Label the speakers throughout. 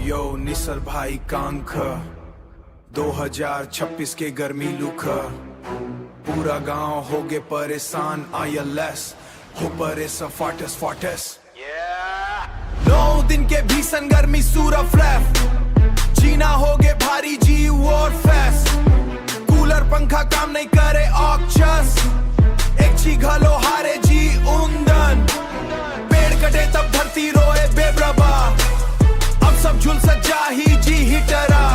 Speaker 1: यो निसर भाई कांख 2026 के गर्मी लुख पूरा गांव हो गए परेशान ILS हो परेशान फाटस 9 दिन के भीषण गर्मी सूरा फ्लैफ जीना हो गए भारी जी वॉर फेस्ट कूलर पंखा काम नहीं करे ऑक्चस एक छी घलो हारे जी उंदन पेड़ कटे तब धरती रोए बेब्रबा अब सब झुल सज्जा ही जी हिटरा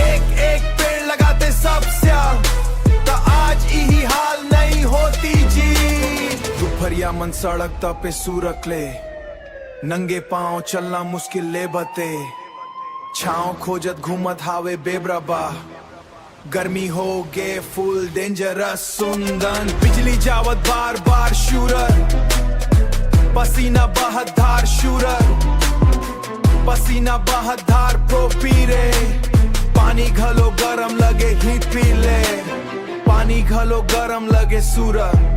Speaker 1: एक पेड़ लगाते सब स्याल तो आज यही हाल नहीं होती जी दोपहरिया मन सड़क तपे सूरकले नंगे पांव चलना मुश्किल ले बते छाँव खोजत घूमत हावे बेब्रबा गर्मी हो गे फुल डेंजरस सुंदन बिजली जावत बार बार शूरर पसीना बहत धार शूरर पसीना बहत धार प्रोपीरे पानी घलो गरम लगे ही पीले पानी घलो गरम लगे सूरर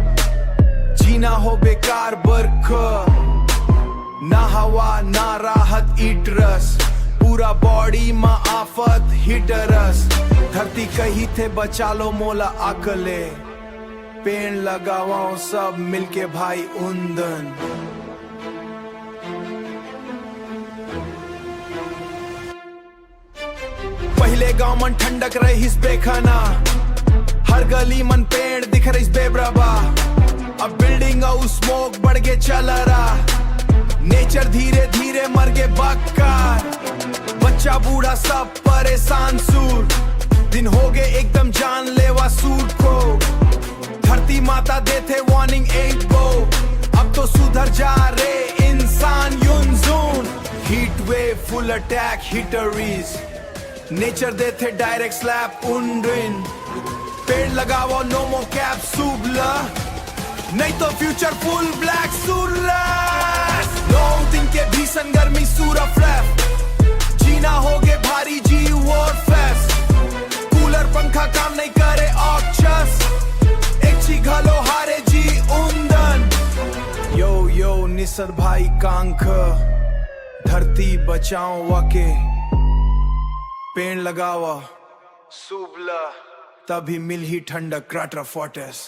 Speaker 1: जीना हो बेकार बरख ना हवा ना राहत ईटरस पूरा बॉडी में आफत हिटरस धरती कही थे बचा लो मोला अकले पेड़ लगावाओ सब मिलके भाई उंदन पहले गांव मन ठंडक रहीस बेखाना हर गली मन पेड़ दिख रहीस बेब्रबा अब बिल्डिंग और स्मोक बढ़ के चल रहा नेचर धीरे धीरे मर के बक्कार बच्चा बूढ़ा सब परेशान सूर दिन हो गए एकदम जानलेवा सूर को धरती माता देते वार्निंग 8 बो अब तो सुधर जा रे इंसान यूनजून हीट वेव फुल अटैक हिटरीज नेचर देते डायरेक्ट स्लैप उन्ड्रिन पेड़ लगाओ नो मो कैप सूबला नहीं तो फ्यूचर फुल ब्लैक सूरलेस 9 दिन के भीषण गर्मी सूरा फ्लैफ जीना हो गए भारी जी वॉर फेस्ट कूलर पंखा काम नहीं करे ऑक्चस एक छी घलो हारे जी उंदन यो निसर भाई कांख धरती बचाओ वाके पेड़ लगावा सूबला तभी मिल ही ठंडक क्राटर फोर्टेस